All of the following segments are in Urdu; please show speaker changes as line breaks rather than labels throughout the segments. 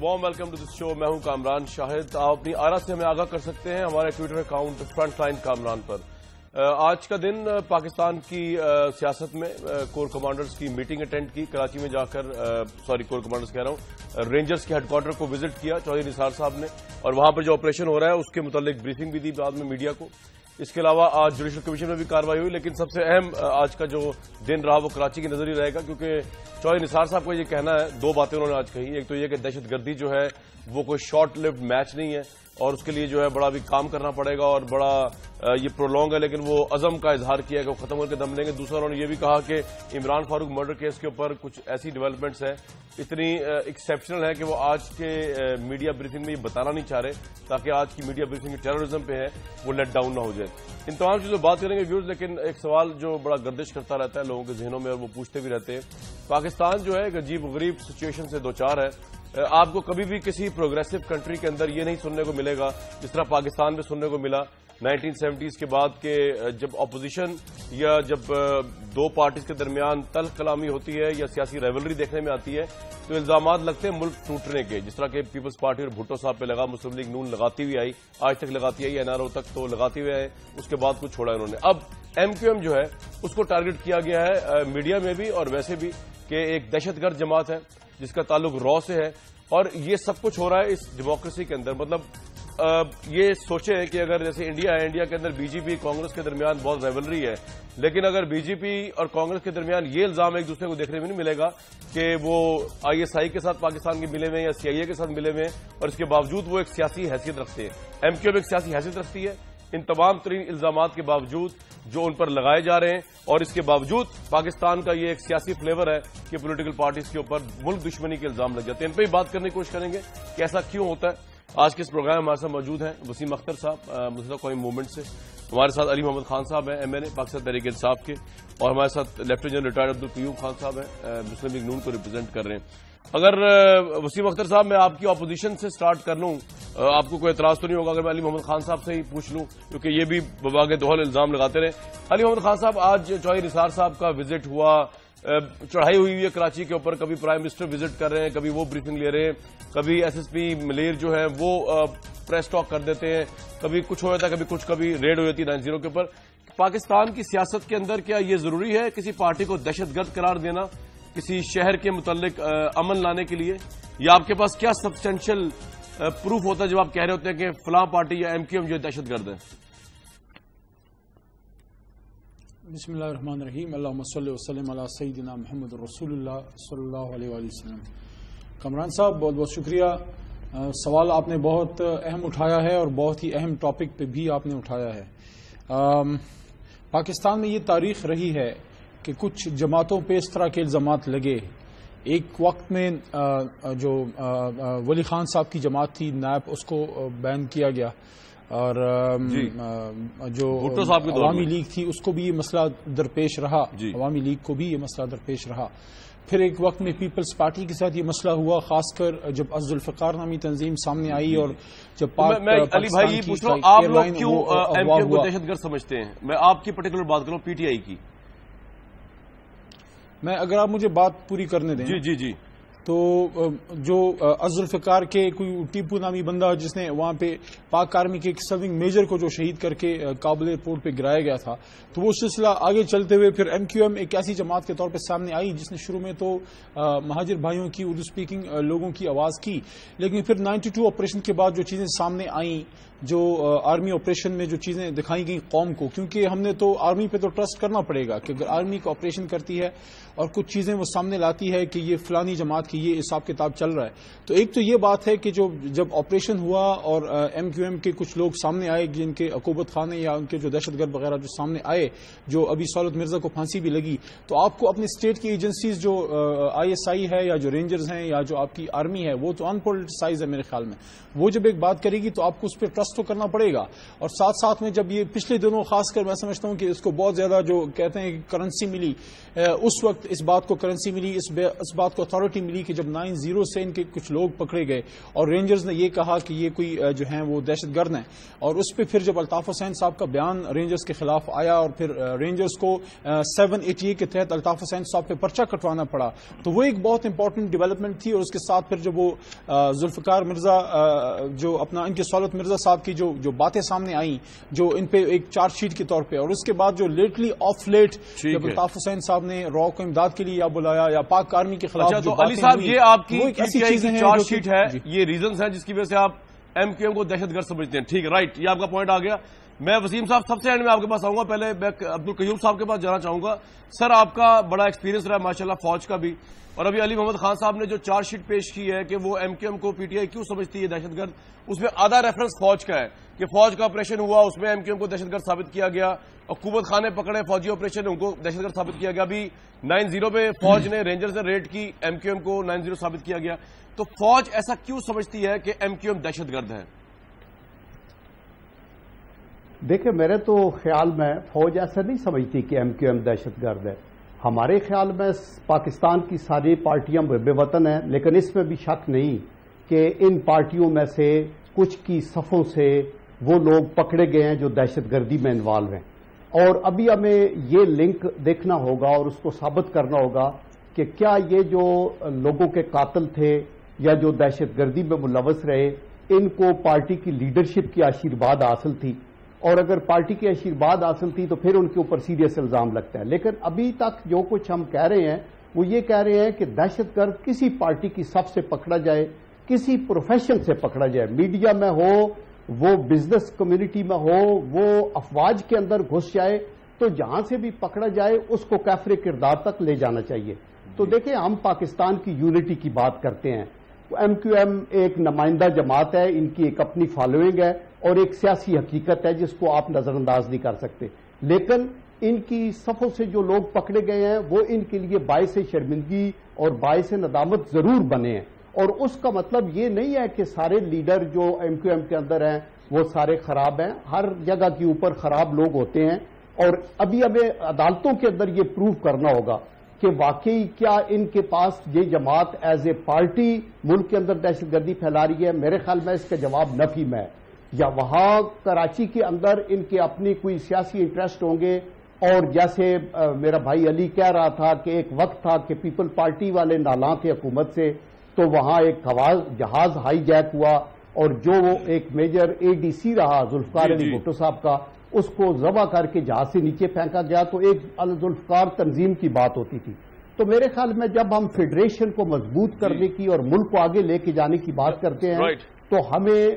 وارم ویلکم ٹو دس شو. میں ہوں کامران شاہد. آپ اپنی آرا سے ہمیں آگاہ کر سکتے ہیں ہمارے Twitter account front line Kamran پر. آج کا دن پاکستان کی سیاست میں کور کمانڈرز کی میٹنگ اٹینڈ کی کراچی میں جا کر. کور کمانڈرز کہہ رہا ہوں, رینجرز کے ہیڈ کوارٹر کو وزٹ کیا چودھری نثار صاحب نے, اور وہاں پر جو آپریشن ہو رہا ہے اس کے متعلق بریفنگ بھی دی بعد میں میڈیا کو. اس کے علاوہ آج جوڈیشل کمیشن میں بھی کارروائی ہوئی, لیکن سب سے اہم آج کا جو دن رہا وہ کراچی کی نظر ہی رہے گا, کیونکہ چودھری نثار صاحب کا یہ کہنا ہے, دو باتیں انہوں نے آج کہی. ایک تو یہ کہ دہشت گردی جو ہے وہ کوئی شارٹ لیوڈ میچ نہیں ہے اور اس کے لیے جو ہے بڑا بھی کام کرنا پڑے گا اور بڑا یہ پرولونگ ہے, لیکن وہ عزم کا اظہار کیا کہ وہ ختم کر کے دم لیں گے. دوسرا انہوں نے یہ بھی کہا کہ عمران فاروق مرڈر کیس کے اوپر کچھ ایسی ڈیولپمنٹس ہیں اتنی ایکسیپشنل ہے کہ وہ آج کے میڈیا بریفنگ میں یہ بتانا نہیں چاہ رہے, تاکہ آج کی میڈیا بریفنگ ٹیررزم پہ ہے وہ لیٹ ڈاؤن نہ ہو جائے. ان تمام چیزوں بات کریں گے ویورز, لیکن ایک سوال جو بڑا گردش کرتا رہتا ہے لوگوں کے ذہنوں میں اور وہ پوچھتے بھی رہتے ہیں. پاکستان جو ہے ایک عجیب غریب سچویشن سے دوچار ہے. آپ کو کبھی بھی کسی پروگریسو کنٹری کے اندر یہ نہیں سننے کو ملے گا جس طرح پاکستان میں سننے کو ملا 1970s کے بعد کہ جب اپوزیشن یا جب دو پارٹیز کے درمیان تلخ کلامی ہوتی ہے یا سیاسی ریولری دیکھنے میں آتی ہے تو الزامات لگتے ہیں ملک ٹوٹنے کے, جس طرح کہ پیپلز پارٹی اور بھٹو صاحب پہ لگا, مسلم لیگ نون لگاتی ہوئی آئی, آج تک لگاتی آئی, NRO تک تو لگاتی ہوئی آئے, اس کے بعد کچھ چھوڑا انہوں نے. اب MQM جو ہے اس کو ٹارگٹ کیا گیا ہے میڈیا میں بھی اور ویسے بھی کہ ایک دہشت گرد جماعت ہے جس کا تعلق رو سے ہے, اور یہ سب کچھ ہو رہا ہے اس ڈیموکریسی کے اندر. مطلب یہ سوچیں کہ اگر جیسے انڈیا ہے, انڈیا کے اندر BJP کانگریس کے درمیان بہت ریولری ہے, لیکن اگر BJP اور کانگریس کے درمیان یہ الزام ایک دوسرے کو دیکھنے میں نہیں ملے گا کہ وہ ISI کے ساتھ پاکستان کے ملے ہوئے یا CIA کے ساتھ ملے ہوئے, اور اس کے باوجود وہ ایک سیاسی حیثیت رکھتے ہیں. MQM ایک سیاسی حیثیت رکھتی ہے ان تمام ترین الزامات کے باوجود جو ان پر لگائے جا رہے ہیں, اور اس کے باوجود پاکستان کا یہ ایک سیاسی فلیور ہے کہ پولیٹیکل پارٹیز کے اوپر ملک دشمنی کے الزام لگ جاتے ہیں. ان پہ ہی بات کرنے کی کوشش کریں گے کہ ایسا کیوں ہوتا ہے. آج کے اس پروگرام میں ہمارے ساتھ موجود ہیں وسیم اختر صاحب مسلح قومی موومنٹ سے, ہمارے ساتھ علی محمد خان صاحب ہیں MNA پاکستان تحریک انصاف کے, اور ہمارے ساتھ lieutenant general retired Abdul Qayyum Khan صاحب ہیں مسلم لیگ نون کو ریپرزینٹ کر رہے ہیں. اگر وسیم اختر صاحب میں آپ کی اپوزیشن سے سٹارٹ کر لوں, آپ کو کوئی اعتراض تو نہیں ہوگا اگر میں علی محمد خان صاحب سے ہی پوچھ لوں, کیونکہ یہ بھی بباغ دوحل الزام لگاتے رہے. علی محمد خان صاحب, آج چودھری نثار صاحب کا وزٹ ہوا, چڑھائی ہوئی ہے کراچی کے اوپر, کبھی پرائم منسٹر وزٹ کر رہے ہیں, کبھی وہ بریفنگ لے رہے ہیں, کبھی SSP ملیر جو ہے وہ پریس ٹاک کر دیتے ہیں, کبھی کچھ ہو جاتا ہے, کبھی ریڈ ہو جاتی ہے 90 کے اوپر. پاکستان کی سیاست کے اندر کیا یہ ضروری ہے کسی پارٹی کو دہشت گرد قرار دینا کسی شہر کے متعلق امن لانے کے لیے, یا آپ کے پاس کیا سبسٹینشل پروف ہوتا ہے جب آپ کہہ رہے ہوتے ہیں کہ فلاں پارٹی یا MQM جو دہشت گرد ہے؟
بسم اللہ الرحمن الرحیم. اللہم صلی وسلم علی سیدنا محمد رسول اللہ صلی اللہ علیہ وآلہ وسلم. کامران صاحب بہت بہت شکریہ. سوال آپ نے بہت اہم اٹھایا ہے اور بہت ہی اہم ٹاپک پہ بھی آپ نے اٹھایا ہے. پاکستان میں یہ تاریخ رہی ہے کہ کچھ جماعتوں پہ اس طرح کے الزامات لگے. ایک وقت میں جو ولی خان صاحب کی جماعت تھی نائب, اس کو بین کیا گیا, اور جو عوامی لیگ تھی اس کو بھی یہ مسئلہ درپیش رہا, عوامی لیگ کو بھی یہ مسئلہ درپیش رہا. پھر ایک وقت میں پیپلز پارٹی کے ساتھ یہ مسئلہ ہوا, خاص کر جب ذوالفقار نامی تنظیم سامنے آئی, اور جب
علی بھائی پوچھ رہا ہوں آپ لوگ کیوں MQM کو دہشت گرد سمجھتے ہیں؟ میں آپ کی پرٹیکولر بات کروں PTI کی.
میں اگر آپ مجھے بات پوری کرنے دیں.
جی
تو جو ذوالفقار کے کوئی ٹیپو نامی بندہ جس نے وہاں پہ پاک آرمی کے ایک سرونگ میجر کو جو شہید کر کے کابل ایئرپورٹ پہ گرایا گیا تھا, تو وہ سلسلہ آگے چلتے ہوئے پھر MQM ایک ایسی جماعت کے طور پہ سامنے آئی جس نے شروع میں تو مہاجر بھائیوں کی اردو سپیکنگ لوگوں کی آواز کی, لیکن پھر 92 آپریشن کے بعد جو چیزیں سامنے آئیں, جو آرمی آپریشن میں جو چیزیں دکھائی گئی قوم کو, کیونکہ ہم نے تو آرمی پہ تو ٹرسٹ کرنا پڑے گا کہ اگر آرمی کو آپریشن کرتی ہے اور کچھ چیزیں وہ سامنے لاتی ہے کہ یہ فلانی جماعت کی یہ حساب کتاب چل رہا ہے, تو ایک تو یہ بات ہے کہ جب آپریشن ہوا اور MQM کے کچھ لوگ سامنے آئے جن کے عقوبت خانے یا ان کے جو دہشت گرد وغیرہ جو سامنے آئے, جو ابھی سولت مرزا کو پھانسی بھی لگی, تو آپ کو اپنی اسٹیٹ کی ایجنسیز جو ISI ہے یا جو رینجرز ہیں یا جو آپ کی آرمی ہے وہ تو ان پولیٹیسائز ہے میرے خیال میں, وہ جب ایک بات کرے گی تو آپ کو اس پہ ٹرسٹ تو کرنا پڑے گا. اور ساتھ ساتھ میں جب یہ پچھلے دنوں خاص کر میں سمجھتا ہوں کہ اس کو بہت زیادہ جو کہتے ہیں کرنسی ملی, اس وقت اس بات کو کرنسی ملی, اس بات کو اتھارٹی ملی کہ جب 9-0 سے ان کے کچھ لوگ پکڑے گئے اور رینجرز نے یہ کہا کہ یہ کوئی جو ہیں وہ دہشت گرد ہیں، اور اس پہ پھر جب الطاف حسین صاحب کا بیان رینجرز کے خلاف آیا اور پھر رینجرز کو 788 کے تحت الطاف حسین صاحب پہ پرچہ کٹوانا پڑا، تو وہ ایک بہت امپورٹنٹ ڈیولپمنٹ تھی۔ اور اس کے ساتھ پھر جب وہ ذوالفقار مرزا جو اپنا ان کے سہولت مرزا صاحب کی جو باتیں سامنے آئیں جو ان پہ ایک چارج شیٹ کے طور پہ، اور اس کے بعد جو لیٹلی آف لیٹ جب الطاف حسین صاحب نے را کو امداد کے لیے یا بلایا یا پاک آرمی کے خلاف
تو علی صاحب یہ آپ کی
ایسی چیزیں ہیں
چارج شیٹ ہے، یہ ریزنز ہیں جس کی وجہ سے آپ ایم کیو ایم کو دہشت گرد سمجھتے ہیں، ٹھیک ہے، رائٹ، یہ آپ کا پوائنٹ آ گیا۔ میں وسیم صاحب سب سے اینڈ میں آپ کے پاس آؤں گا، پہلے میں عبدالقیوم صاحب کے پاس جانا چاہوں گا۔ سر آپ کا بڑا ایکسپیرینس رہا ہے ماشاءاللہ فوج کا بھی، اور ابھی علی محمد خان صاحب نے جو چارج شیٹ پیش کی ہے کہ وہ ایم کیو ایم کو پی ٹی آئی کیوں سمجھتی ہے دہشت گرد، اس میں آدھا ریفرنس فوج کا ہے کہ فوج کا آپریشن ہوا، اس میں ایم کیو ایم کو دہشت گرد ثابت کیا گیا، حکومت خانے پکڑے فوجی آپریشن ان کو دہشت گرد ثابت کیا گیا، ابھی 9-0 پہ فوج نے رینجرز نے ریڈ کی، ایم کیو ایم کو 9-0 ثابت کیا گیا۔ تو فوج ایسا کیوں سمجھتی ہے کہ ایم کیو ایم دہشت گرد ہے؟
دیکھیں میرے تو خیال میں فوج ایسا نہیں سمجھتی کہ ایم کیو ایم دہشت گرد ہے۔ ہمارے خیال میں پاکستان کی ساری پارٹیاں بے وطن ہیں، لیکن اس میں بھی شک نہیں کہ ان پارٹیوں میں سے کچھ کی صفوں سے وہ لوگ پکڑے گئے ہیں جو دہشت گردی میں انوالو ہیں، اور ابھی ہمیں یہ لنک دیکھنا ہوگا اور اس کو ثابت کرنا ہوگا کہ کیا یہ جو لوگوں کے قاتل تھے یا جو دہشت گردی میں ملوث رہے ان کو پارٹی کی لیڈرشپ کی آشیرواد حاصل تھی، اور اگر پارٹی کی آشیرواد حاصل تھی تو پھر ان کے اوپر سیریس الزام لگتا ہے۔ لیکن ابھی تک جو کچھ ہم کہہ رہے ہیں وہ یہ کہہ رہے ہیں کہ دہشت گرد کسی پارٹی کی صف سے پکڑا جائے، کسی پروفیشن سے پکڑا جائے، میڈیا میں ہو، وہ بزنس کمیونٹی میں ہو، وہ افواج کے اندر گھس جائے، تو جہاں سے بھی پکڑا جائے اس کو کافر کردار تک لے جانا چاہیے۔ تو دیکھیں ہم پاکستان کی یونٹی کی بات کرتے ہیں، ایم کیو ایم ایک نمائندہ جماعت ہے، ان کی ایک اپنی فالوئنگ ہے اور ایک سیاسی حقیقت ہے جس کو آپ نظر انداز نہیں کر سکتے، لیکن ان کی صفوں سے جو لوگ پکڑے گئے ہیں وہ ان کے لیے باعث شرمندگی اور باعث ندامت ضرور بنے ہیں، اور اس کا مطلب یہ نہیں ہے کہ سارے لیڈر جو ایم کیو ایم کے اندر ہیں وہ سارے خراب ہیں، ہر جگہ کے اوپر خراب لوگ ہوتے ہیں، اور ابھی ہمیں عدالتوں کے اندر یہ پروو کرنا ہوگا کہ واقعی کیا ان کے پاس یہ جماعت ایز اے پارٹی ملک کے اندر دہشت گردی پھیلا رہی ہے۔ میرے خیال میں اس کا جواب نفی میں ہے، یا وہاں کراچی کے اندر ان کے اپنی کوئی سیاسی انٹرسٹ ہوں گے، اور جیسے میرا بھائی علی کہہ رہا تھا کہ ایک وقت تھا کہ پیپل پارٹی والے نالاں تھے حکومت سے، تو وہاں ایک جہاز ہائی جیک ہوا اور جو ایک میجر اے ڈی سی رہا ذوالفقار علی بھٹو صاحب کا، اس کو ذبح کر کے جہاز سے نیچے پھینکا گیا، تو ایک ذوالفقار تنظیم کی بات ہوتی تھی۔ تو میرے خیال میں جب ہم فیڈریشن کو مضبوط کرنے کی اور ملک کو آگے لے کے جانے کی بات کرتے ہیں تو ہمیں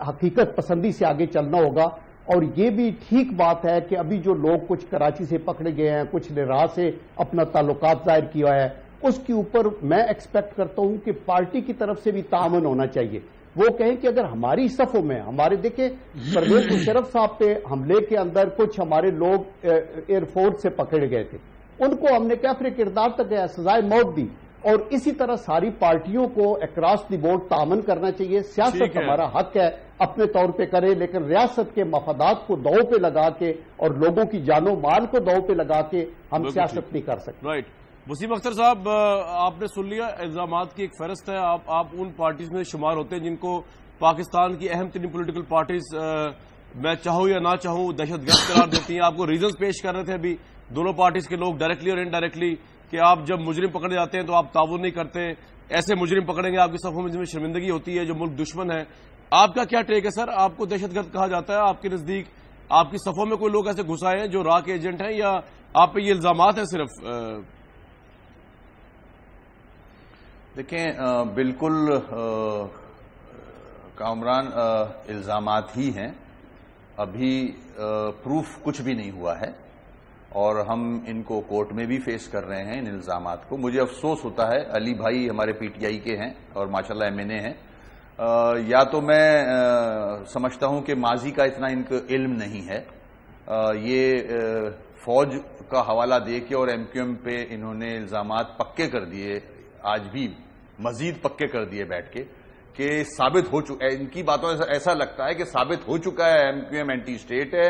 حقیقت پسندی سے آگے چلنا ہوگا، اور یہ بھی ٹھیک بات ہے کہ ابھی جو لوگ کچھ کراچی سے پکڑے گئے ہیں، کچھ نے راہ سے اپنا تعلقات ظاہر کیا ہے، اس کے اوپر میں ایکسپیکٹ کرتا ہوں کہ پارٹی کی طرف سے بھی تعاون ہونا چاہیے۔ وہ کہیں کہ اگر ہماری صفوں میں ہمارے دیکھیں پرویز مشرف صاحب پہ حملے کے اندر کچھ ہمارے لوگ ایئر فورس سے پکڑے گئے تھے، ان کو ہم نے کافر کردار تک سزائے موت دی، اور اسی طرح ساری پارٹیوں کو اکراس دی بورڈ تعاون کرنا چاہیے۔ سیاست ہمارا حق ہے اپنے طور پہ کرے، لیکن ریاست کے مفادات کو دو پہ لگا کے اور لوگوں کی جان و مال کو دو پہ لگا کے ہم سیاست نہیں کر سکتے۔
رائٹ، وسیم اختر صاحب آپ نے سن لیا، الزامات کی ایک فہرست ہے، آپ ان پارٹیز میں شمار ہوتے ہیں جن کو پاکستان کی اہم ترین پولیٹیکل پارٹیز میں چاہوں یا نہ چاہوں دہشت گرد قرار دیتی ہیں۔ آپ کو ریزنز پیش کر رہے تھے ابھی دونوں پارٹیز کے لوگ ڈائریکٹلی اور انڈائریکٹلی کہ آپ جب مجرم پکڑے جاتے ہیں تو آپ تعاون نہیں کرتے، ایسے مجرم پکڑیں گے آپ کی صفوں میں جن میں شرمندگی ہوتی ہے جو ملک دشمن ہے۔ آپ کا کیا ٹیک ہے سر؟ آپ کو دہشت گرد کہا جاتا ہے آپ کے نزدیک؟ آپ کی صفوں میں کوئی لوگ ایسے گھسائے ہیں جو راہ کے ایجنٹ ہیں، یا آپ پہ یہ الزامات ہیں صرف؟
دیکھیں بالکل کامران الزامات ہی ہیں، ابھی پروف کچھ بھی نہیں ہوا ہے، اور ہم ان کو کورٹ میں بھی فیس کر رہے ہیں ان الزامات کو۔ مجھے افسوس ہوتا ہے، علی بھائی ہمارے پی ٹی آئی کے ہیں اور ماشاءاللہ ایم این اے ہیں، یا تو میں سمجھتا ہوں کہ ماضی کا اتنا ان کو علم نہیں ہے، یہ فوج کا حوالہ دے کے اور ایم کیو ایم پہ انہوں نے الزامات پکے کر دیے، آج بھی مزید پکے کر دیے بیٹھ کے، کہ ثابت ہو چکا ہے، ان کی باتوں سے ایسا لگتا ہے کہ ثابت ہو چکا ہے M Q M anti state ہے،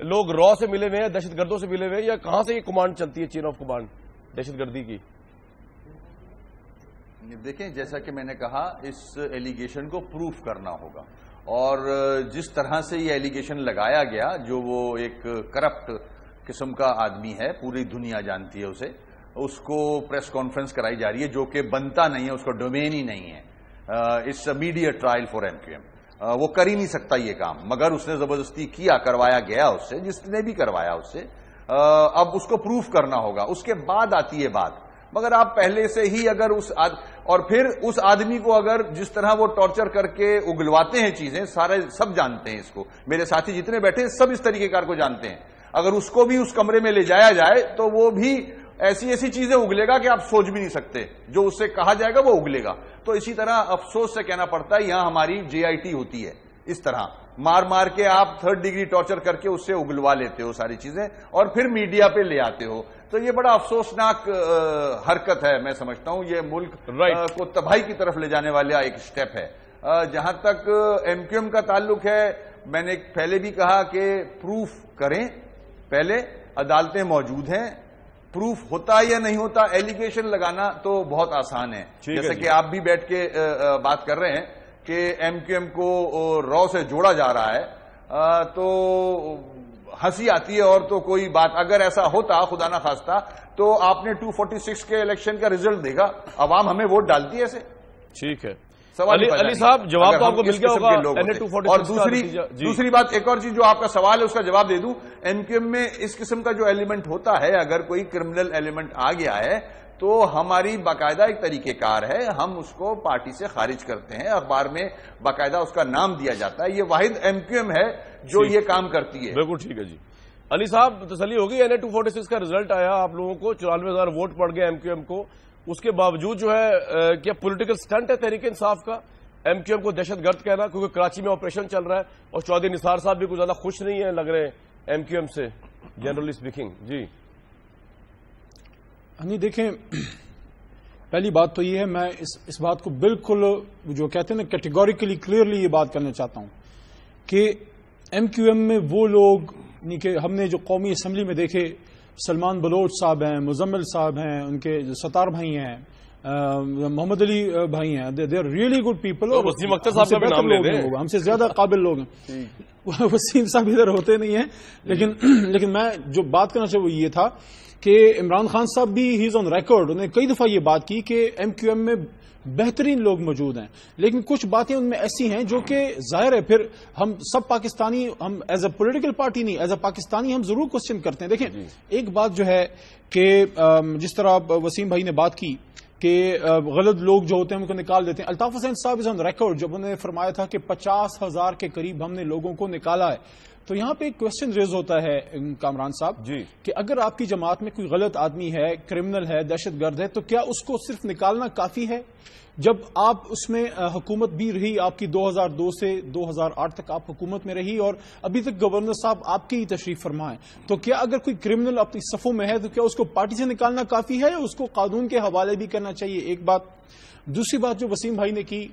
لوگ را سے ملے ہوئے ہیں, دہشت گردوں سے ملے ہوئے ہیں, یا کہاں سے یہ کمانڈ چلتی ہے, چین آف کمانڈ دہشت گردی کی؟
دیکھیں, جیسا کہ میں نے کہا, اس ایلیگیشن کو پروف کرنا ہوگا, اور جس طرح سے یہ ایلیگیشن لگایا گیا, جو وہ ایک کرپٹ قسم کا آدمی ہے, پوری دنیا جانتی ہے اسے, اس کو پریس کانفرنس کرائی جا رہی ہے جو کہ بنتا نہیں ہے, اس کا ڈومین ہی نہیں ہے. It's a media trial for MQM. وہ کر ہی نہیں سکتا یہ کام, مگر اس نے زبردستی کیا, کروایا گیا اس سے, جس نے بھی کروایا اس سے. اب اس کو پروف کرنا ہوگا, اس کے بعد آتی ہے بات. مگر آپ پہلے سے ہی اگر اور پھر اس آدمی کو اگر جس طرح وہ ٹارچر کر کے اگلواتے ہیں چیزیں, سارے سب جانتے ہیں اس کو, میرے ساتھی جتنے بیٹھے ہیں سب اس طریقے کار کو جانتے ہیں. اگر اس کو بھی اس کمرے میں لے جایا جائے تو وہ بھی ایسی ایسی چیزیں اگلے گا کہ آپ سوچ بھی نہیں سکتے, جو اس سے کہا جائے گا وہ اگلے گا. تو اسی طرح افسوس سے کہنا پڑتا ہے, یہاں ہماری JIT ہوتی ہے, اس طرح مار مار کے آپ 3rd ڈگری ٹارچر کر کے اس سے اگلوا لیتے ہو ساری چیزیں, اور پھر میڈیا پہ لے آتے ہو. تو یہ بڑا افسوسناک حرکت ہے, میں سمجھتا ہوں یہ ملک کو تباہی کی طرف لے جانے والا ایک سٹیپ ہے. جہاں تک MQM کا تعلق ہے, میں نے پہلے بھی کہا کہ پروف کریں, پہلے عدالتیں موجود ہیں, پروف ہوتا یا نہیں ہوتا. ایلیگیشن لگانا تو بہت آسان ہے, جیسے کہ آپ بھی بیٹھ کے بات کر رہے ہیں کہ MQM کو را سے جوڑا جا رہا ہے, تو ہنسی آتی ہے. اور تو کوئی بات اگر ایسا ہوتا, خدا نہ خواستہ, تو آپ نے 246 کے الیکشن کا رزلٹ دیکھا, عوام ہمیں ووٹ ڈالتی ہے ایسے.
ٹھیک ہے علی صاحب, جواب تو آپ کو مل گیا ہوگا.
اور دوسری بات, ایک اور چیز جو آپ کا سوال ہے اس کا جواب دے دوں. MQM میں اس قسم کا جو ایلیمنٹ ہوتا ہے, اگر کوئی کرمنل ایلیمنٹ آ گیا ہے تو ہماری باقاعدہ ایک طریقہ کار ہے, ہم اس کو پارٹی سے خارج کرتے ہیں, اخبار میں باقاعدہ اس کا نام دیا جاتا ہے. یہ واحد MQM ہے جو یہ کام کرتی ہے.
بالکل ٹھیک ہے جی. علی صاحب, تسلی ہوگی, NA-246 کا رزلٹ آیا, آپ لوگوں کو 94,000 ووٹ پڑ گئے MQM کو, اس کے باوجود جو ہے کیا پولیٹیکل سٹنٹ ہے تحریک انصاف کا MQM کو دہشت گرد کہنا, کیونکہ کراچی میں آپریشن چل رہا ہے, اور چودھری نثار صاحب بھی کچھ زیادہ خوش نہیں ہیں لگ رہے ہیں MQM سے, جنرلی اسپیکنگ. جی
نہیں, دیکھیں, پہلی بات تو یہ ہے, میں اس بات کو بالکل جو کہتے ہیں نا کیٹیگوریکلی کلیئرلی یہ بات کرنا چاہتا ہوں کہ MQM میں وہ لوگ کہ ہم نے جو قومی اسمبلی میں دیکھے, سلمان بلوچ صاحب ہیں, مزمل صاحب ہیں, ان کے ستار بھائی ہیں, محمد علی بھائی ہیں, they are really good people, اور
وسیم اختر صاحب کا بھی نام لے دیں,
ہم سے زیادہ قابل لوگ ہیں. وسیم صاحب ادھر ہوتے نہیں ہیں, لیکن میں جو بات کرنا چاہوں وہ یہ تھا کہ عمران خان صاحب بھی ہی از آن ریکارڈ, انہیں کئی دفعہ یہ بات کی کہ MQM میں بہترین لوگ موجود ہیں, لیکن کچھ باتیں ان میں ایسی ہیں جو کہ ظاہر ہے پھر ہم سب پاکستانی, ہم ایز اے پولیٹیکل پارٹی نہیں, ایز اے پاکستانی ہم ضرور کوسچن کرتے ہیں. دیکھیں, ایک بات جو ہے کہ جس طرح وسیم بھائی نے بات کی کہ غلط لوگ جو ہوتے ہیں ان کو نکال دیتے ہیں. الطاف حسین صاحب از آن ریکارڈ جب انہوں نے فرمایا تھا کہ 50,000 کے قریب ہم نے لوگوں کو نکالا ہے. تو یہاں پہ ایک کوشچن ریز ہوتا ہے کامران صاحب کہ اگر آپ کی جماعت میں کوئی غلط آدمی ہے, کرمنل ہے, دہشت گرد ہے, تو کیا اس کو صرف نکالنا کافی ہے؟ جب آپ اس میں حکومت بھی رہی, آپ کی 2002 سے 2008 تک آپ حکومت میں رہی, اور ابھی تک گورنر صاحب آپ کی ہی تشریف فرما ہے, تو کیا اگر کوئی کرمنل اپنی صفوں میں ہے تو کیا اس کو پارٹی سے نکالنا کافی ہے یا اس کو قانون کے حوالے بھی کرنا چاہیے؟ ایک بات. دوسری بات جو وسیم بھائی نے کی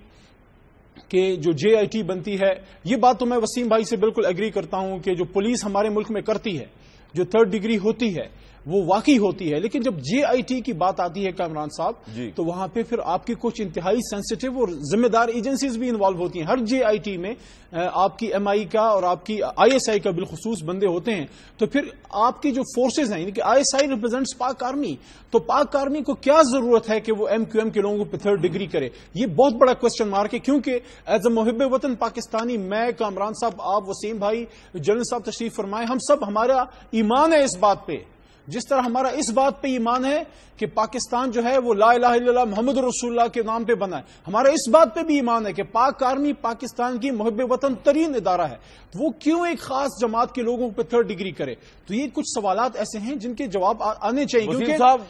کہ جو JIT بنتی ہے, یہ بات تو میں وسیم بھائی سے بالکل ایگری کرتا ہوں کہ جو پولیس ہمارے ملک میں کرتی ہے, جو 3rd ڈگری ہوتی ہے وہ واقعی ہوتی ہے, لیکن جب JIT کی بات آتی ہے کامران صاحب تو وہاں پہ پھر آپ کی کچھ انتہائی سینسٹیو اور ذمہ دار ایجنسیز بھی انوالو ہوتی ہیں. ہر JIT میں آپ کی MI کا اور آپ کی ISI کا بالخصوص بندے ہوتے ہیں, تو پھر آپ کی جو فورسز ہیں, یعنی کہ ISI ریپرزینٹس پاک آرمی, تو پاک آرمی کو کیا ضرورت ہے کہ وہ MQM کے لوگوں پہ 3rd ڈگری کرے؟ یہ بہت بڑا کوسچن مارک ہے, کیونکہ ایز اے محب وطن پاکستانی, میں, کامران صاحب, آپ, وسیم بھائی, جنرل صاحب تشریف فرمائے, ہم سب, ہمارا ایمان ہے اس بات پہ, جس طرح ہمارا اس بات پہ ایمان ہے کہ پاکستان جو ہے وہ لا الہ الا اللہ محمد رسول اللہ کے نام پہ بنا ہے, ہمارا اس بات پہ بھی ایمان ہے کہ پاک آرمی پاکستان کی محب وطن ترین ادارہ ہے, وہ کیوں ایک خاص جماعت کے لوگوں پہ 3rd ڈگری کرے؟ تو یہ کچھ سوالات ایسے ہیں جن کے جواب آنے چاہیے,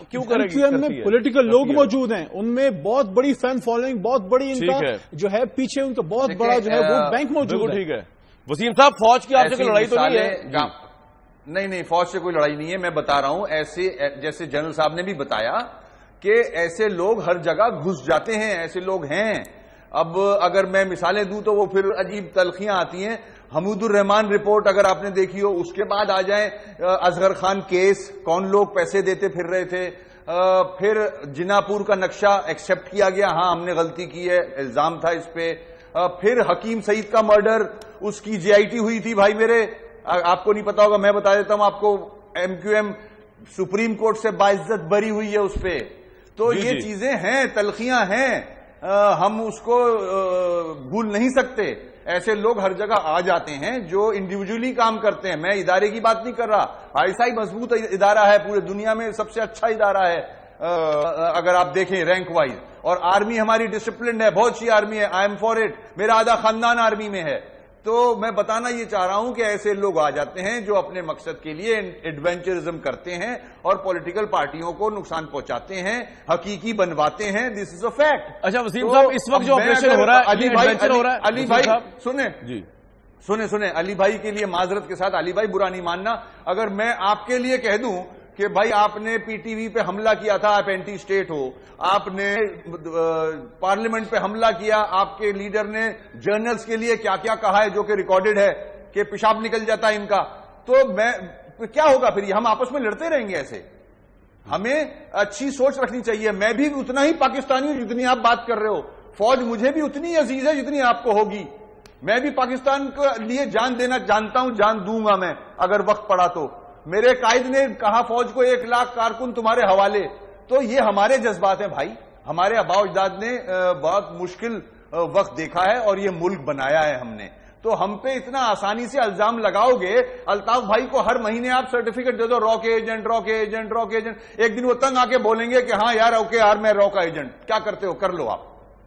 کیونکہ MQM میں پولیٹیکل لوگ موجود ہیں, ان میں بہت بڑی فین فالوئنگ, بہت بڑی ان کا جو ہے پیچھے ان کا بہت بڑا جو ہے ووٹ بینک موجود ہے.
ٹھیک ہے وسیم صاحب, فوج کی آپ سے لڑائی تو نہیں ہے؟
نہیں, فوج سے کوئی لڑائی نہیں ہے. میں بتا رہا ہوں, ایسے جیسے جنرل صاحب نے بھی بتایا کہ ایسے لوگ ہر جگہ گھس جاتے ہیں, ایسے لوگ ہیں. اب اگر میں مثالیں دوں تو وہ پھر عجیب تلخیاں آتی ہیں. حمود الرحمان رپورٹ اگر آپ نے دیکھی ہو، اس کے بعد آ جائیں اصغر خان کیس، کون لوگ پیسے دیتے پھر رہے تھے، پھر جنا پور کا نقشہ ایکسپٹ کیا گیا، ہاں ہم نے غلطی کی ہے، الزام تھا اس پہ، پھر حکیم سعید کا مرڈر، اس کی جے آئی ٹی ہوئی تھی بھائی میرے، آپ کو نہیں پتا ہوگا میں بتا دیتا ہوں آپ کو، M Q M supreme court سے باعزت بری ہوئی ہے اس پہ. تو یہ چیزیں ہیں، تلخیاں ہیں، ہم اس کو بھول نہیں سکتے. ایسے لوگ ہر جگہ آ جاتے ہیں جو انڈیویجولی کام کرتے ہیں. میں ادارے کی بات نہیں کر رہا، ایسا ہی مضبوط ادارہ ہے، پورے دنیا میں سب سے اچھا ادارہ ہے اگر آپ دیکھیں رینک وائز. اور آرمی ہماری ڈسپلنڈ ہے، بہت سی آرمی ہے، آئی ایم فار اٹ، میرا آدھا خاندان آرمی میں ہے. تو میں بتانا یہ چاہ رہا ہوں کہ ایسے لوگ آ جاتے ہیں جو اپنے مقصد کے لیے ایڈونچرزم کرتے ہیں اور پولیٹیکل پارٹیوں کو نقصان پہنچاتے ہیں، حقیقی بنواتے ہیں. دس از اے فیکٹ.
اچھا وسیم صاحب، اس وقت جو آپریشن ہو رہا ہے
علی بھائی سنیں علی بھائی کے لیے معذرت کے ساتھ، علی بھائی برا نہیں ماننا، اگر میں آپ کے لیے کہہ دوں کہ بھائی آپ نے پی ٹی وی پہ حملہ کیا تھا، آپ اینٹی اسٹیٹ ہو، آپ نے پارلیمنٹ پہ حملہ کیا، آپ کے لیڈر نے جرنلز کے لیے کیا کیا کہا ہے جو کہ ریکارڈڈ ہے کہ پیشاب نکل جاتا ہے ان کا، تو میں کیا ہوگا پھر؟ ہم آپس میں لڑتے رہیں گے ایسے؟ ہمیں اچھی سوچ رکھنی چاہیے. میں بھی اتنا ہی پاکستانی ہوں جتنی آپ بات کر رہے ہو، فوج مجھے بھی اتنی عزیز ہے جتنی آپ کو ہوگی. میں بھی پاکستان کے لیے جان دینا جانتا ہوں، جان دوں گا میں اگر وقت پڑا تو. میرے قائد نے کہا فوج کو 1 لاکھ کارکن تمہارے حوالے. تو یہ ہمارے جذبات ہیں بھائی. ہمارے آباء و اجداد نے بہت مشکل وقت دیکھا ہے اور یہ ملک بنایا ہے ہم نے. تو ہم پہ اتنا آسانی سے الزام لگاؤ گے. الطاف بھائی کو ہر مہینے آپ سرٹیفکیٹ دے دو، رو کے ایجنٹ، رو کے ایجنٹ، رو کے ایجنٹ. ایک دن وہ تنگ آ کے بولیں گے کہ ہاں یار اوکے یار میں رو کا ایجنٹ، کیا کرتے ہو کر لو. آپ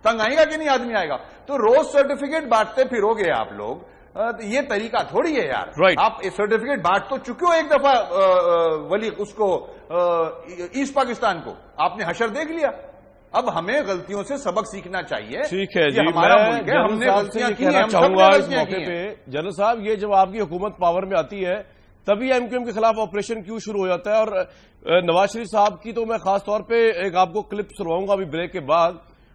تنگ آئے گا کہ نہیں آدمی آئے گا. تو روز سرٹیفکیٹ بانٹتے پھرو گے آپ لوگ. یہ طریقہ تھوڑی ہے یار. آپ سرٹیفکیٹ بانٹ تو چکے ہو ایک دفعہ ولی اس کو ایسٹ پاکستان کو، آپ نے حشر دیکھ لیا. اب ہمیں غلطیوں سے سبق سیکھنا چاہیے.
ٹھیک ہے جی،
ہمارا ملک ہے، ہم نے غلطیاں کی ہیں،
چاہوں گا اس موقع پہ جنرل صاحب، یہ جب آپ کی حکومت پاور میں آتی ہے تبھی ایم کیو ایم کے خلاف آپریشن کیوں شروع ہو جاتا ہے؟ اور نواز شریف صاحب کی تو میں خاص طور پہ ایک آپ کو کلپ سنواؤں گا ابھی بریک کے بعد.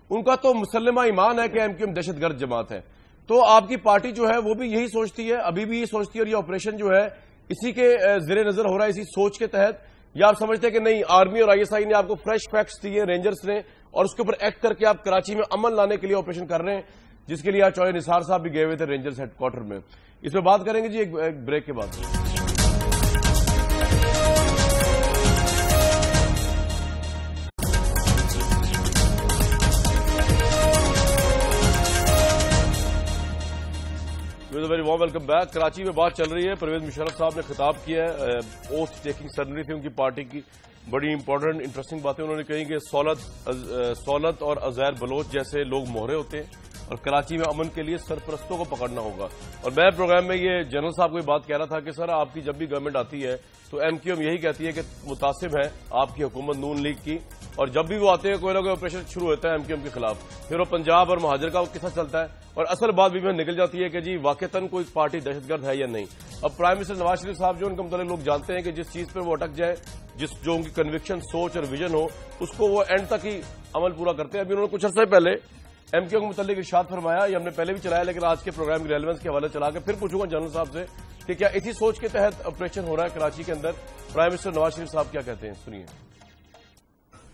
ان کا تو مسلمہ ایمان ہے کہ ایم کیو ایم دہشت گرد جماعت ہے. تو آپ کی پارٹی جو ہے وہ بھی یہی سوچتی ہے، ابھی بھی یہی سوچتی ہے، اور یہ آپریشن جو ہے اسی کے زیر نظر ہو رہا ہے، اسی سوچ کے تحت؟ یا آپ سمجھتے ہیں کہ نہیں، آرمی اور آئی ایس آئی نے آپ کو فریش فیکٹس دیے رینجرز نے، اور اس کے اوپر ایکٹ کر کے آپ کراچی میں امن لانے کے لیے آپریشن کر رہے ہیں، جس کے لیے آج چوہے نثار صاحب بھی گئے ہوئے تھے رینجرز ہیڈ کوارٹر میں؟ اس پہ بات کریں گے جی ایک بریک کے بعد. Very warm welcome back. Karachi میں بات چل رہی ہے. پرویز مشرف صاحب نے خطاب کیا ہے، اوتھ ٹیکنگ سرمنی تھی ان کی پارٹی کی. بڑی امپورٹنٹ انٹرسٹنگ باتیں انہوں نے کہیں کہ سولت اور عزیر بلوچ جیسے لوگ مہرے ہوتے ہیں اور کراچی میں امن کے لیے سرپرستوں کو پکڑنا ہوگا. اور میں پروگرام میں یہ جنرل صاحب کو یہ بات کہہ رہا تھا کہ سر آپ کی جب بھی گورنمنٹ آتی ہے تو ایم کیو ایم یہی کہتی ہے کہ متاثر ہے آپ کی حکومت نون لیگ کی، اور جب بھی وہ آتے ہیں کوئی نہ کوئی آپریشن شروع ہوتا ہے ایم کیو ایم کے خلاف. پھر وہ پنجاب اور مہاجر کا قصہ چلتا ہے اور اصل بات بھی نکل جاتی ہے کہ جی واقعتاً کوئی پارٹی دہشت گرد ہے یا نہیں. اب پرائم منسٹر نواز شریف صاحب جو ان کے متعلق لوگ جانتے ہیں کہ جس چیز پہ وہ اٹک جائے، جو ان کی کنوکشن، سوچ اور ویژن ہو، اس کو وہ اینڈ تک ہی عمل پورا کرتے ہیں. ابھی انہوں نے کچھ عرصے پہلے ایم کیو کے متعلق ارشاد فرمایا، یہ ہم نے پہلے بھی چلایا لیکن آج کے پروگرام کی ریلیونس کے حوالے چلا کے پھر پوچھوں گا جنرل صاحب سے کہ کیا اسی سوچ کے تحت آپریشن ہو رہا ہے کراچی کے اندر؟ پرائم منسٹر نواز شریف صاحب کیا کہتے ہیں، سنیے.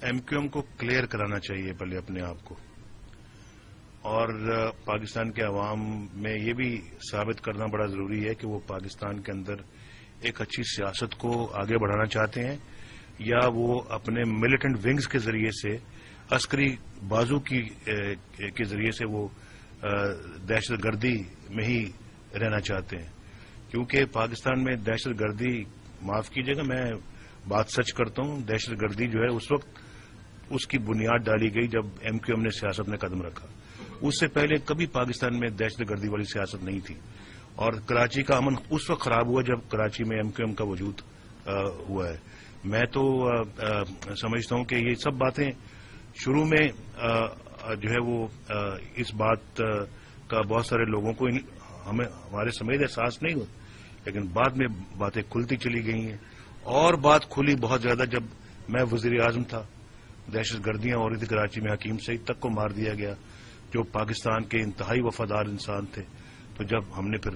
ایم کیو ایم کو کلیئر کرانا چاہیے پہلے اپنے آپ کو، اور پاکستان کے عوام میں یہ بھی ثابت کرنا بڑا ضروری ہے کہ وہ پاکستان کے اندر ایک اچھی سیاست کو آگے بڑھانا چاہتے ہیں، یا وہ اپنے ملیٹنٹ ونگز کے ذریعے سے، عسکری بازو کے ذریعے سے وہ دہشت گردی میں ہی رہنا چاہتے ہیں. کیونکہ پاکستان میں دہشت گردی، معاف کیجیے گا میں بات سچ کرتا ہوں، دہشت گردی جو ہے اس وقت اس کی بنیاد ڈالی گئی جب ایم کیو ایم نے سیاست میں قدم رکھا. اس سے پہلے کبھی پاکستان میں دہشت گردی والی سیاست نہیں تھی. اور کراچی کا امن اس وقت خراب ہوا جب کراچی میں ایم کیو ایم کا وجود ہوا ہے. میں تو سمجھتا ہوں کہ یہ سب باتیں شروع میں جو ہے وہ اس بات کا بہت سارے لوگوں کو ہمارے سمیت احساس نہیں ہوا، لیکن بعد میں باتیں کھلتی چلی گئی ہیں. اور بات کھلی بہت زیادہ جب میں وزیر اعظم تھا، دہشت گردیاں ہو رہی تھی کراچی میں، حکیم سعید تک کو مار دیا گیا جو پاکستان کے انتہائی وفادار انسان تھے. تو جب ہم نے پھر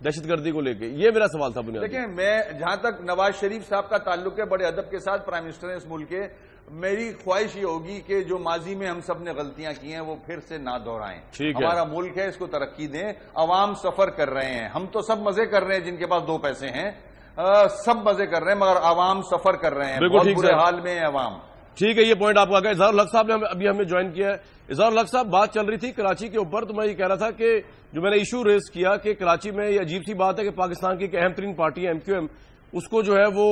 دہشت گردی کو لے کے؟ یہ میرا سوال تھا بنیادی.
دیکھیں، میں جہاں تک نواز شریف صاحب کا تعلق ہے، بڑے ادب کے ساتھ پرائم منسٹر ہیں اس ملک کے، میری خواہش یہ ہوگی کہ جو ماضی میں ہم سب نے غلطیاں کی ہیں وہ پھر سے نہ دہرائیں. ہمارا ملک ہے، اس کو ترقی دیں. عوام سفر کر رہے ہیں، ہم تو سب مزے کر رہے ہیں جن کے پاس 2 پیسے ہیں، سب مزے کر رہے ہیں، مگر عوام سفر کر رہے ہیں، بہت برے حال میں عوام.
ٹھیک ہے، یہ پوائنٹ آپ کا آگیا. اظہار الحق صاحب نے ابھی ہمیں جوائن کیا ہے. اظہار الحق صاحب، بات چل رہی تھی کراچی کے اوپر، تو میں یہ کہہ رہا تھا کہ جو میں نے ایشو ریز کیا کہ کراچی میں یہ عجیب سی بات ہے کہ پاکستان کی ایک اہم ترین پارٹی ہے MQM، اس کو جو ہے وہ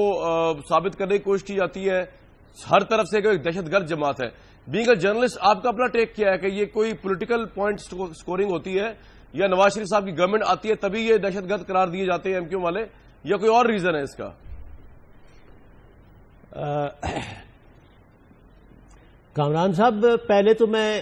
ثابت کرنے کی کوشش کی جاتی ہے ہر طرف سے کہ ایک دہشت گرد جماعت ہے. بینگ اے جرنلسٹ، آپ کا اپنا ٹیک کیا ہے کہ یہ کوئی پولیٹیکل پوائنٹ سکورنگ ہوتی ہے یا نواز شریف صاحب کی گورنمنٹ آتی ہے تبھی یہ دہشت گرد قرار دیے جاتے ہیں MQM والے، یا کوئی اور ریزن ہے اس کا؟
کامران صاحب، پہلے تو میں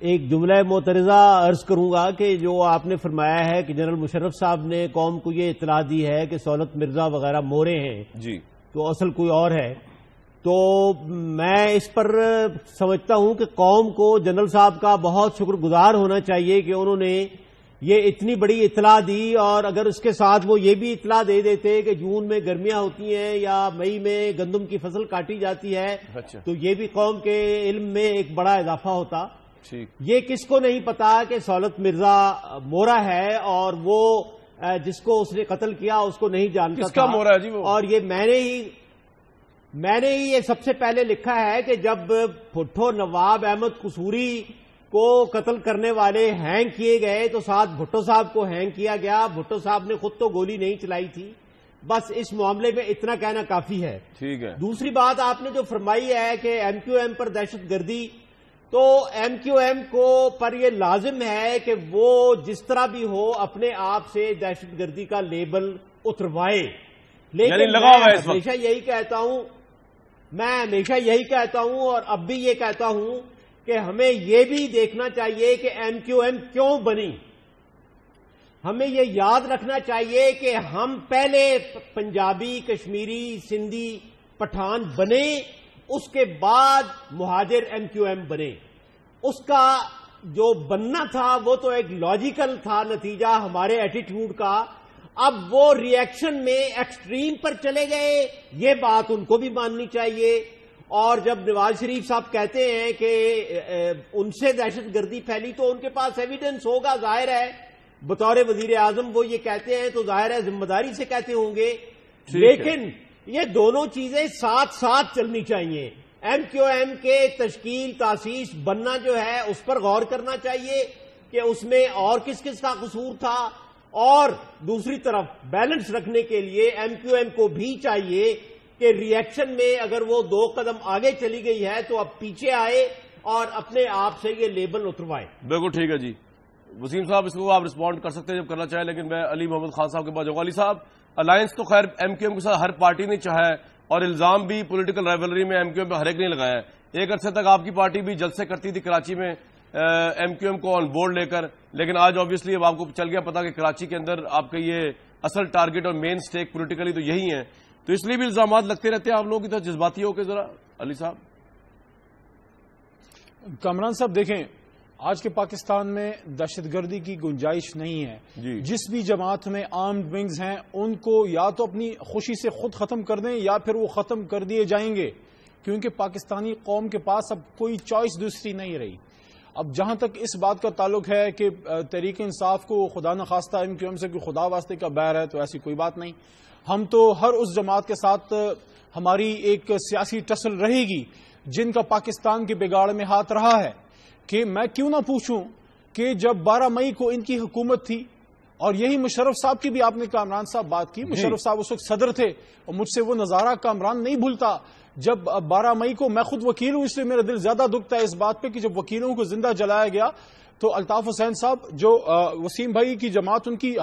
ایک جملہ معترضہ عرض کروں گا کہ جو آپ نے فرمایا ہے کہ جنرل مشرف صاحب نے قوم کو یہ اطلاع دی ہے کہ سہولت مرزا وغیرہ مورے ہیں،
جی، تو
اصل کوئی اور ہے. تو میں اس پر سمجھتا ہوں کہ قوم کو جنرل صاحب کا بہت شکر گزار ہونا چاہیے کہ انہوں نے یہ اتنی بڑی اطلاع دی، اور اگر اس کے ساتھ وہ یہ بھی اطلاع دے دیتے کہ جون میں گرمیاں ہوتی ہیں یا مئی میں گندم کی فصل کاٹی جاتی ہے، تو یہ بھی قوم کے علم میں ایک بڑا اضافہ ہوتا. یہ کس کو نہیں پتا کہ سہولت مرزا مورا ہے، اور وہ جس کو اس نے قتل کیا اس کو نہیں جانتا
کس کا مورا ہے جی وہ؟
اور یہ میں نے ہی یہ سب سے پہلے لکھا ہے کہ جب بھٹو نواب احمد قصوری کو قتل کرنے والے ہینگ کیے گئے تو ساتھ بھٹو صاحب کو ہینگ کیا گیا. بھٹو صاحب نے خود تو گولی نہیں چلائی تھی. بس اس معاملے میں اتنا کہنا کافی ہے.
ٹھیک ہے.
دوسری بات آپ نے جو فرمائی ہے کہ MQM پر دہشت گردی، تو MQM کو پر یہ لازم ہے کہ وہ جس طرح بھی ہو اپنے آپ سے دہشت گردی کا لیبل اتروائے. لیکن میں ہمیشہ یہی کہتا ہوں اور اب بھی یہ کہتا ہوں کہ ہمیں یہ بھی دیکھنا چاہیے کہ MQM کیوں بنی. ہمیں یہ یاد رکھنا چاہیے کہ ہم پہلے پنجابی، کشمیری، سندھی، پٹھان بنے، اس کے بعد مہاجر MQM بنے. اس کا جو بننا تھا وہ تو ایک لاجیکل تھا نتیجہ ہمارے ایٹیٹیوڈ کا. اب وہ ری ایکشن میں ایکسٹریم پر چلے گئے، یہ بات ان کو بھی ماننی چاہیے. اور جب نواز شریف صاحب کہتے ہیں کہ ان سے دہشت گردی پھیلی تو ان کے پاس ایویڈنس ہوگا، ظاہر ہے بطور وزیر اعظم وہ یہ کہتے ہیں تو ظاہر ہے ذمہ داری سے کہتے ہوں گے. لیکن یہ دونوں چیزیں ساتھ ساتھ چلنی چاہیے. MQM کے تشکیل، تاسیس، بننا جو ہے اس پر غور کرنا چاہیے کہ اس میں اور کس کس کا قصور تھا، اور دوسری طرف بیلنس رکھنے کے لیے MQM کو بھی چاہیے کہ ری ایکشن میں اگر وہ 2 قدم آگے چلی گئی ہے تو اب پیچھے آئے اور اپنے آپ سے یہ لیبل اتروائے.
بالکل ٹھیک ہے جی. وسیم صاحب، اس کو آپ رسپونڈ کر سکتے ہیں جب کرنا چاہیں، لیکن میں علی محمد خان صاحب کے پاس جاؤں. علی صاحب، الائنس تو خیر MQM کے ساتھ ہر پارٹی نے چاہا ہے، اور الزام بھی پولیٹیکل رائیولری میں MQM پہ ہر ایک نے لگایا ہے. ایک عرصے تک آپ کی پارٹی بھی جلسے کرتی تھی کراچی میں MQM کو آن بورڈ لے کر، لیکن آج آبویسلی اب آپ کو چل گیا پتا کہ کراچی کے اندر آپ کا یہ اصل ٹارگٹ اور مین سٹیک پولیٹیکلی تو یہی ہیں، تو اس لیے بھی الزامات لگتے رہتے ہیں آپ لوگوں کی طرح جذباتی ہو کے. ذرا علی صاحب.
کامران صاحب دیکھیں، آج کے پاکستان میں دہشت گردی کی گنجائش نہیں ہے. جس بھی جماعت میں آرمڈ ونگز ہیں ان کو یا تو اپنی خوشی سے خود ختم کر دیں یا پھر وہ ختم کر دیے جائیں گے، کیونکہ پاکستانی قوم کے پاس اب کوئی چوائس دوسری نہیں رہی. اب جہاں تک اس بات کا تعلق ہے کہ تحریک انصاف کو خدا نخواستہ MQM سے کوئی خدا واسطے کا بیر ہے، تو ایسی کوئی بات نہیں. ہم تو ہر اس جماعت کے ساتھ ہماری ایک سیاسی ٹسل رہے گی جن کا پاکستان کے بگاڑ میں ہاتھ رہا ہے. کہ میں کیوں نہ پوچھوں کہ جب 12 مئی کو ان کی حکومت تھی، اور یہی مشرف صاحب کی بھی آپ نے کامران صاحب بات کی، مشرف صاحب اس وقت صدر تھے، اور مجھ سے وہ نظارہ کامران نہیں بھولتا جب 12 مئی کو، میں خود وکیل ہوں اس لیے میرا دل زیادہ دکھتا ہے اس بات پہ کہ جب وکیلوں کو زندہ جلایا گیا تو الطاف حسین صاحب جو وسیم بھائی کی جماعت ان کی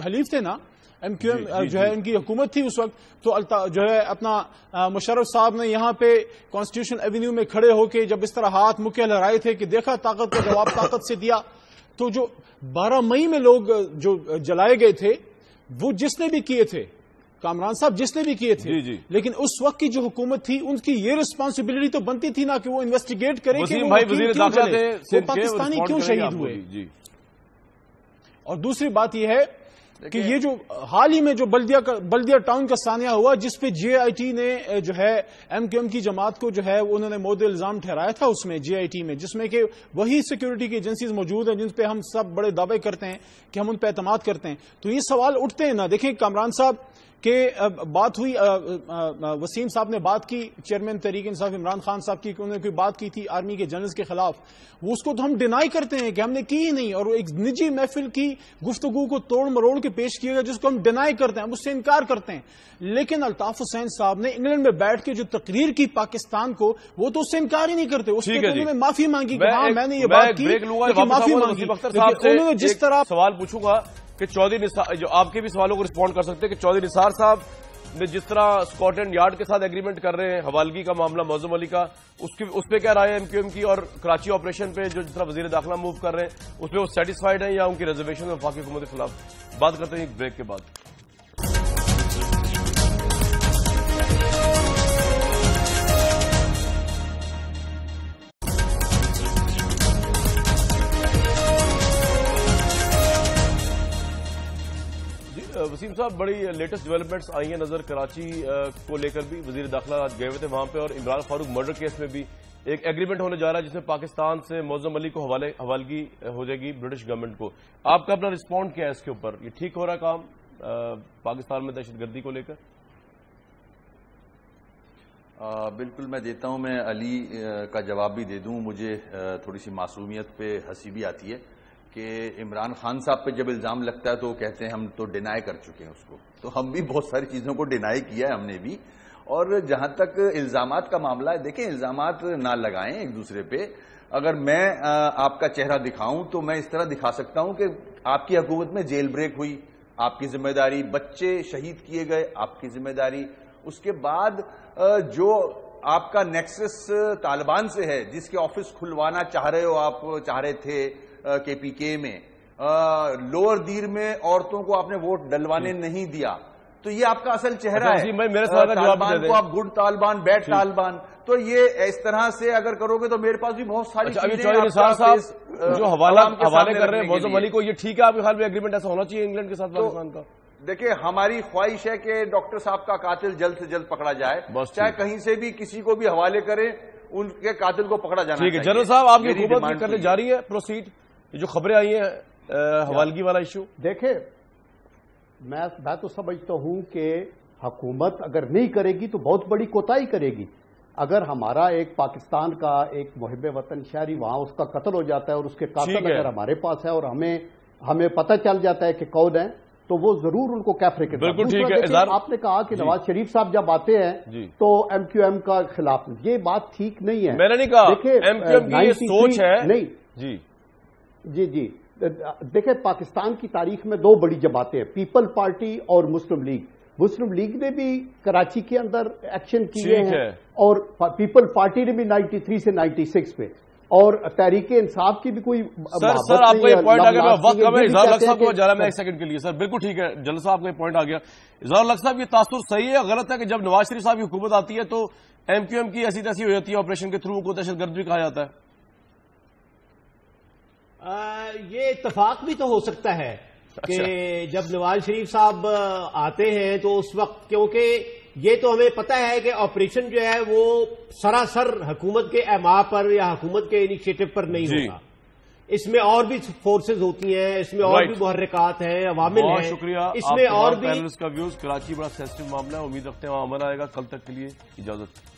حلیف تھے نا، MQM جو ہے ان کی حکومت تھی اس وقت، تو جو ہے اپنا مشرف صاحب نے یہاں پہ کانسٹیٹیوشن ایونیو میں کھڑے ہو کے جب اس طرح ہاتھ مکے لہرائے تھے کہ دیکھا طاقت کا جواب طاقت سے دیا. تو جو 12 مئی میں لوگ جو جلائے گئے تھے وہ جس نے بھی کیے تھے کامران صاحب، جس نے بھی کیے تھے، لیکن اس وقت کی جو حکومت تھی ان کی یہ رسپانسبلٹی تو بنتی تھی نا کہ وہ انویسٹیگیٹ کرے کہ وہ پاکستانی کیوں شہید ہوئے. اور دوسری بات یہ ہے کہ یہ جو حال ہی میں جو بلدیہ ٹاؤن کا سانحہ ہوا جس پہ جے آئی ٹی نے جو ہے ایم کیو ایم کی جماعت کو جو ہے انہوں نے مود الزام ٹھہرایا تھا اس میں جے آئی ٹی میں، جس میں کہ وہی سیکیورٹی کی ایجنسیز موجود ہیں جن پہ ہم سب بڑے دعوے کرتے ہیں کہ ہم ان پہ اعتماد کرتے ہیں، تو یہ سوال اٹھتے ہیں نا۔ دیکھیں کامران صاحب کہ بات ہوئی، وسیم صاحب نے بات کی، چیئرمین تحریک انصاف عمران خان صاحب کی، انہوں نے کوئی بات کی تھی آرمی کے جنرلز کے خلاف، وہ اس کو تو ہم ڈینائی کرتے ہیں کہ ہم نے کی ہی نہیں، اور ایک نجی محفل کی گفتگو کو توڑ مروڑ کے پیش کیا گیا جس کو ہم ڈینائی کرتے ہیں، ہم اس سے انکار کرتے ہیں۔ لیکن الطاف حسین صاحب نے انگلینڈ میں بیٹھ کے جو تقریر کی پاکستان کو، وہ تو اس سے انکار ہی نہیں کرتے، اس پہ انہوں نے معافی مانگی کہ ہاں میں نے یہ بات کی، معافی مانگی۔ انہوں نے جس طرح
سوال پوچھوں گا کہ چودھری نثار، جو آپ کے بھی سوالوں کو رسپونڈ کر سکتے ہیں، کہ چودھری نثار صاحب نے جس طرح اسکاٹلینڈ یارڈ کے ساتھ ایگریمنٹ کر رہے ہیں حوالگی کا معاملہ معظم علی کا، اس پہ کیا رائے ایم کیو ایم کی، اور کراچی آپریشن پہ جو جس طرح وزیر داخلہ موو کر رہے ہیں اس پہ وہ سیٹسفائیڈ ہیں یا ان کی ریزرویشن میں وفاقی حکومت کے خلاف؟ بات کرتے ہیں ایک بریک کے بعد۔ وسیم صاحب، بڑی لیٹسٹ ڈیولپمنٹس آئی ہیں نظر، کراچی کو لے کر بھی وزیر داخلہ آج گئے ہوئے تھے وہاں پہ، اور عمران فاروق مرڈر کیس میں بھی ایک ایگریمنٹ ہونے جا رہا ہے جس میں پاکستان سے معظم علی کو حوالگی ہو جائے گی برٹش گورنمنٹ کو۔ آپ کا اپنا رسپونڈ کیا ہے اس کے اوپر؟ یہ ٹھیک ہو رہا کام پاکستان میں دہشت گردی کو لے کر؟
بالکل میں دیتا ہوں، میں علی کا جواب بھی دے دوں۔ مجھے تھوڑی سی معصومیت پہ ہنسی بھی آتی ہے کہ عمران خان صاحب پہ جب الزام لگتا ہے تو وہ کہتے ہیں ہم تو ڈینائی کر چکے ہیں اس کو، تو ہم بھی بہت ساری چیزوں کو ڈینائی کیا ہے ہم نے بھی۔ اور جہاں تک الزامات کا معاملہ ہے، دیکھیں الزامات نہ لگائیں ایک دوسرے پہ۔ اگر میں آپ کا چہرہ دکھاؤں تو میں اس طرح دکھا سکتا ہوں کہ آپ کی حکومت میں جیل بریک ہوئی، آپ کی ذمہ داری، بچے شہید کیے گئے، آپ کی ذمہ داری، اس کے بعد جو آپ کا نیکسس طالبان سے ہے جس کے آفس کھلوانا چاہ رہے ہو، آپ چاہ رہے تھے کے پی کے میں، لوور دیر میں عورتوں کو آپ نے ووٹ ڈلوانے نہیں دیا، تو یہ آپ کا اصل چہرہ ہے۔ طالبان کو آپ گڈ طالبان، بیڈ طالبان، تو یہ اس طرح سے اگر کرو گے تو میرے پاس بھی بہت ساری چیزیں۔
چودھری نثار صاحب جو حوالے کر رہے ہیں معظم علی کو، یہ ٹھیک ہے آپ کے خیال میں ایگریمنٹ ایسا ہونا چاہیے انگلینڈ کے ساتھ پاکستان کا؟
دیکھیں ہماری خواہش ہے کہ ڈاکٹر صاحب کا قاتل جلد سے جلد پکڑا جائے، چاہے کہیں سے بھی کسی کو بھی حوالے کریں، ان کے قاتل کو پکڑا جانا چاہیے۔
ٹھیک ہے جنرل صاحب، آپ کی حکومت کرنے جا رہی ہے پروسیڈ جو خبریں آئی ہیں حوالگی والا ایشو؟
دیکھیں میں تو سمجھتا ہوں کہ حکومت اگر نہیں کرے گی تو بہت بڑی کوتاہی کرے گی۔ اگر ہمارا ایک پاکستان کا ایک محب وطن شہری وہاں اس کا قتل ہو جاتا ہے اور اس کے قاتل اگر ہمارے پاس ہے اور ہمیں پتہ چل جاتا ہے کہ کون ہے تو وہ ضرور ان کو کیفرے کے
بالکل ٹھیک ہے۔
آپ نے کہا کہ نواز شریف صاحب جب آتے ہیں تو ایم کیو ایم کا خلاف، یہ بات ٹھیک نہیں ہے۔
میں نے نہیں کہا ایم کیو ایم کی یہ سوچ ہے
نہیں جی دیکھیں پاکستان کی تاریخ میں دو بڑی جماعتیں ہیں، پیپل پارٹی اور مسلم لیگ۔ مسلم لیگ نے بھی کراچی کے اندر ایکشن کیے ہیں اور پیپل پارٹی نے بھی 93 سے 96 پہ، اور تحریک انصاف کی بھی کوئی
سر آپ کا یہ پوائنٹ آ گیا، وقت کم ہے، اظہار الحق صاحب کو جانا میں ایک سیکنڈ کے لیے سر، بالکل ٹھیک ہے جنرل صاحب آپ کا یہ پوائنٹ آ گیا۔ اظہار الحق صاحب یہ تاثر صحیح ہے غلط ہے کہ جب نواز شریف صاحب کی حکومت آتی ہے تو ایم کیو ایم کی ایسی تیسی ہو جاتی ہے آپریشن کے تھرو کو دہشت گرد بھی کہا جاتا ہے؟
یہ اتفاق بھی تو ہو سکتا ہے کہ جب نواز شریف صاحب آتے ہیں تو اس وقت، کیونکہ یہ تو ہمیں پتہ ہے کہ آپریشن جو ہے وہ سراسر حکومت کے اعمال پر یا حکومت کے انیشیٹو پر نہیں ہوتا، اس میں اور بھی فورسز ہوتی ہیں، اس میں اور بھی محرکات ہیں، عوامل ہیں۔
بہت شکریہ،
اس میں اور بھی
پینلسٹ کا ویوز۔ کراچی بڑا سینسٹیو معاملہ ہے، امید رکھتے ہیں وہاں امن آئے گا۔ کل تک کے لیے اجازت۔